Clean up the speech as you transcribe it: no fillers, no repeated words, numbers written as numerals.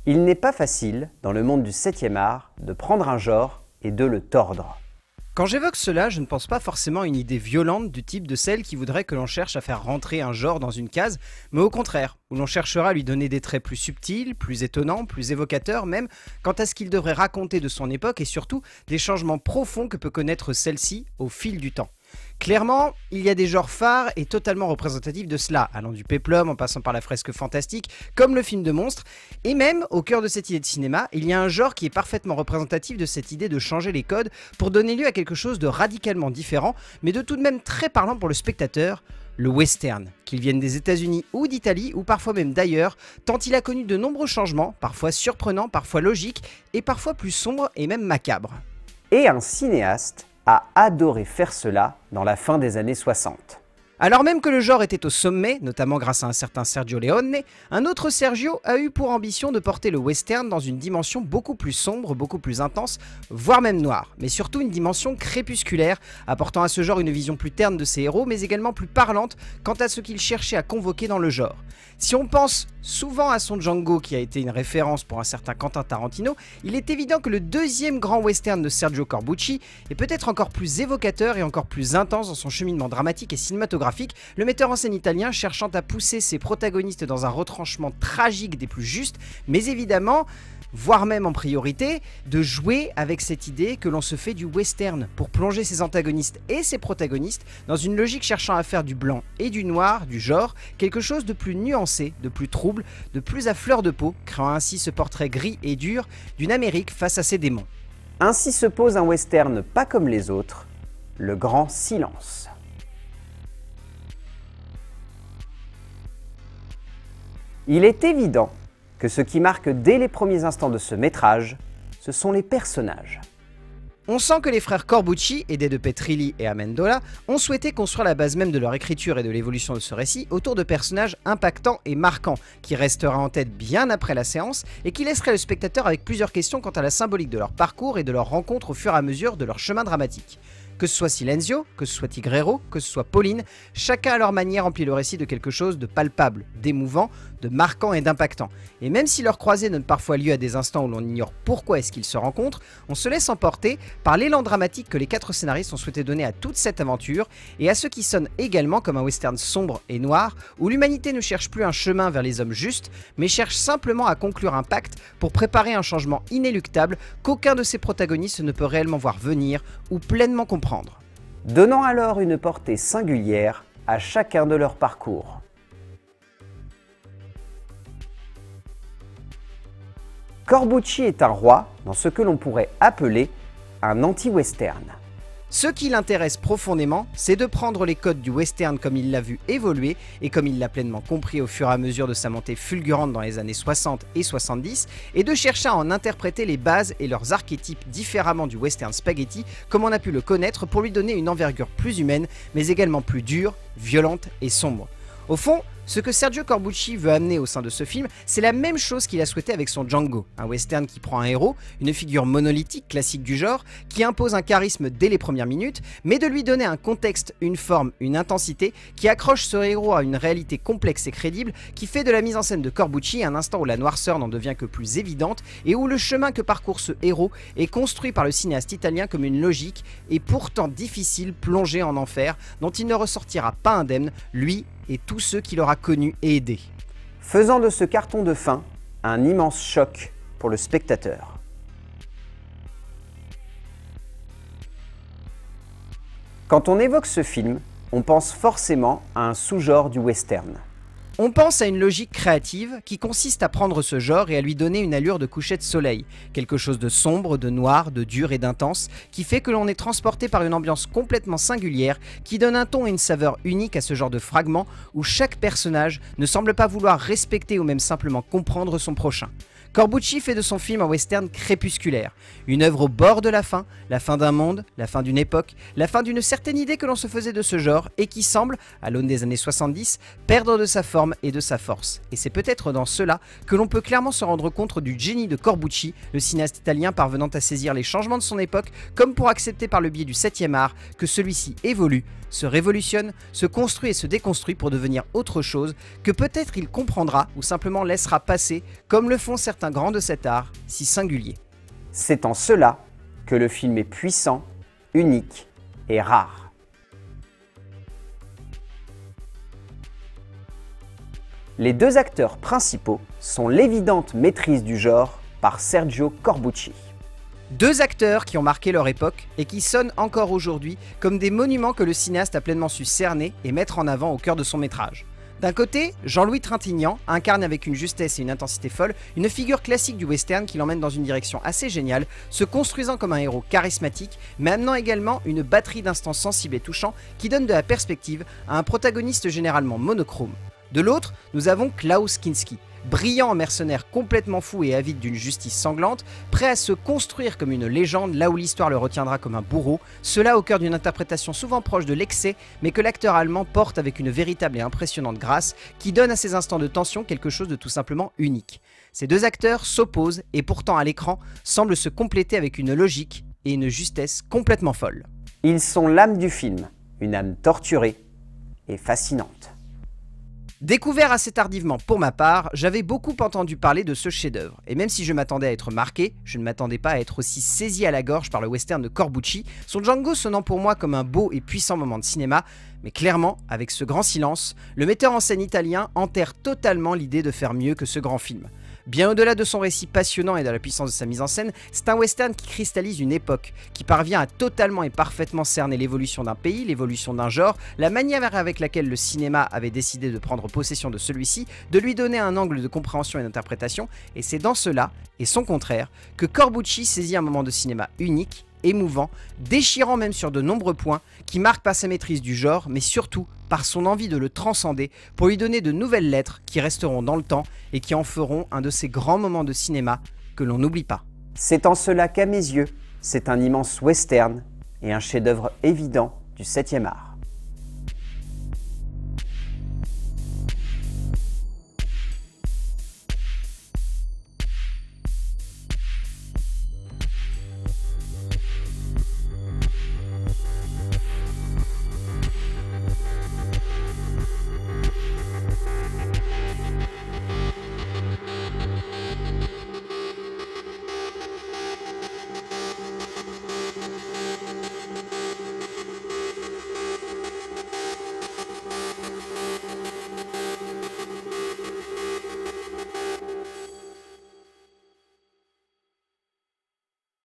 Il n'est pas facile, dans le monde du 7e art, de prendre un genre et de le tordre. Quand j'évoque cela, je ne pense pas forcément à une idée violente du type de celle qui voudrait que l'on cherche à faire rentrer un genre dans une case, mais au contraire, où l'on cherchera à lui donner des traits plus subtils, plus étonnants, plus évocateurs même, quant à ce qu'il devrait raconter de son époque et surtout des changements profonds que peut connaître celle-ci au fil du temps. Clairement, il y a des genres phares et totalement représentatifs de cela, allant du péplum en passant par la fresque fantastique, comme le film de monstre, et même, au cœur de cette idée de cinéma, il y a un genre qui est parfaitement représentatif de cette idée de changer les codes pour donner lieu à quelque chose de radicalement différent, mais de tout de même très parlant pour le spectateur, le western, qu'il vienne des États-Unis ou d'Italie, ou parfois même d'ailleurs, tant il a connu de nombreux changements, parfois surprenants, parfois logiques, et parfois plus sombres et même macabres. Et un cinéaste a adoré faire cela dans la fin des années 60. Alors même que le genre était au sommet, notamment grâce à un certain Sergio Leone, un autre Sergio a eu pour ambition de porter le western dans une dimension beaucoup plus sombre, beaucoup plus intense, voire même noire, mais surtout une dimension crépusculaire, apportant à ce genre une vision plus terne de ses héros, mais également plus parlante quant à ce qu'il cherchait à convoquer dans le genre. Si on pense souvent à son Django qui a été une référence pour un certain Quentin Tarantino, il est évident que le deuxième grand western de Sergio Corbucci est peut-être encore plus évocateur et encore plus intense dans son cheminement dramatique et cinématographique, le metteur en scène italien cherchant à pousser ses protagonistes dans un retranchement tragique des plus justes, mais évidemment, voire même en priorité, de jouer avec cette idée que l'on se fait du western pour plonger ses antagonistes et ses protagonistes dans une logique cherchant à faire du blanc et du noir, du genre, quelque chose de plus nuancé, de plus trouble, de plus à fleur de peau, créant ainsi ce portrait gris et dur d'une Amérique face à ses démons. Ainsi se pose un western pas comme les autres, le grand silence. Il est évident que ce qui marque dès les premiers instants de ce métrage, ce sont les personnages. On sent que les frères Corbucci, aidés de Petrilli et Amendola, ont souhaité construire la base même de leur écriture et de l'évolution de ce récit autour de personnages impactants et marquants, qui restera en tête bien après la séance et qui laisseraient le spectateur avec plusieurs questions quant à la symbolique de leur parcours et de leur rencontre au fur et à mesure de leur chemin dramatique. Que ce soit Silenzio, que ce soit Tigrero, que ce soit Pauline, chacun à leur manière remplit le récit de quelque chose de palpable, d'émouvant, de marquant et d'impactant. Et même si leur croisée donne parfois lieu à des instants où l'on ignore pourquoi est-ce qu'ils se rencontrent, on se laisse emporter par l'élan dramatique que les 4 scénaristes ont souhaité donner à toute cette aventure et à ce qui sonne également comme un western sombre et noir où l'humanité ne cherche plus un chemin vers les hommes justes, mais cherche simplement à conclure un pacte pour préparer un changement inéluctable qu'aucun de ses protagonistes ne peut réellement voir venir ou pleinement comprendre. Donnant alors une portée singulière à chacun de leurs parcours. Corbucci est un roi dans ce que l'on pourrait appeler un anti-western. Ce qui l'intéresse profondément, c'est de prendre les codes du western comme il l'a vu évoluer et comme il l'a pleinement compris au fur et à mesure de sa montée fulgurante dans les années 60 et 70 et de chercher à en interpréter les bases et leurs archétypes différemment du western spaghetti comme on a pu le connaître pour lui donner une envergure plus humaine mais également plus dure, violente et sombre. Au fond, ce que Sergio Corbucci veut amener au sein de ce film, c'est la même chose qu'il a souhaité avec son Django, un western qui prend un héros, une figure monolithique classique du genre, qui impose un charisme dès les premières minutes, mais de lui donner un contexte, une forme, une intensité qui accroche ce héros à une réalité complexe et crédible, qui fait de la mise en scène de Corbucci un instant où la noirceur n'en devient que plus évidente et où le chemin que parcourt ce héros est construit par le cinéaste italien comme une logique et pourtant difficile plongée en enfer dont il ne ressortira pas indemne, lui et tous ceux qu'il aura connus et aidés. Faisant de ce carton de fin un immense choc pour le spectateur. Quand on évoque ce film, on pense forcément à un sous-genre du western. On pense à une logique créative qui consiste à prendre ce genre et à lui donner une allure de coucher de soleil, quelque chose de sombre, de noir, de dur et d'intense, qui fait que l'on est transporté par une ambiance complètement singulière qui donne un ton et une saveur unique à ce genre de fragments où chaque personnage ne semble pas vouloir respecter ou même simplement comprendre son prochain. Corbucci fait de son film un western crépusculaire, une œuvre au bord de la fin d'un monde, la fin d'une époque, la fin d'une certaine idée que l'on se faisait de ce genre et qui semble, à l'aune des années 70, perdre de sa forme et de sa force. Et c'est peut-être dans cela que l'on peut clairement se rendre compte du génie de Corbucci, le cinéaste italien parvenant à saisir les changements de son époque comme pour accepter par le biais du 7e art que celui-ci évolue, se révolutionne, se construit et se déconstruit pour devenir autre chose que peut-être il comprendra ou simplement laissera passer comme le font certains grands de cet art si singulier. C'est en cela que le film est puissant, unique et rare. Les deux acteurs principaux sont l'évidente maîtrise du genre par Sergio Corbucci. Deux acteurs qui ont marqué leur époque et qui sonnent encore aujourd'hui comme des monuments que le cinéaste a pleinement su cerner et mettre en avant au cœur de son métrage. D'un côté, Jean-Louis Trintignant incarne avec une justesse et une intensité folle une figure classique du western qui l'emmène dans une direction assez géniale, se construisant comme un héros charismatique, mais amenant également une batterie d'instants sensibles et touchants qui donnent de la perspective à un protagoniste généralement monochrome. De l'autre, nous avons Klaus Kinski, brillant mercenaire complètement fou et avide d'une justice sanglante, prêt à se construire comme une légende là où l'histoire le retiendra comme un bourreau, cela au cœur d'une interprétation souvent proche de l'excès, mais que l'acteur allemand porte avec une véritable et impressionnante grâce qui donne à ces instants de tension quelque chose de tout simplement unique. Ces deux acteurs s'opposent et pourtant à l'écran semblent se compléter avec une logique et une justesse complètement folles. Ils sont l'âme du film, une âme torturée et fascinante. Découvert assez tardivement pour ma part, j'avais beaucoup entendu parler de ce chef-d'œuvre, et même si je m'attendais à être marqué, je ne m'attendais pas à être aussi saisi à la gorge par le western de Corbucci, son Django sonnant pour moi comme un beau et puissant moment de cinéma, mais clairement, avec ce grand silence, le metteur en scène italien enterre totalement l'idée de faire mieux que ce grand film. Bien au-delà de son récit passionnant et de la puissance de sa mise en scène, c'est un western qui cristallise une époque, qui parvient à totalement et parfaitement cerner l'évolution d'un pays, l'évolution d'un genre, la manière avec laquelle le cinéma avait décidé de prendre possession de celui-ci, de lui donner un angle de compréhension et d'interprétation, et c'est dans cela, et son contraire, que Corbucci saisit un moment de cinéma unique, émouvant, déchirant même sur de nombreux points, qui marque par sa maîtrise du genre, mais surtout par son envie de le transcender pour lui donner de nouvelles lettres qui resteront dans le temps et qui en feront un de ces grands moments de cinéma que l'on n'oublie pas. C'est en cela qu'à mes yeux, c'est un immense western et un chef-d'œuvre évident du 7e art.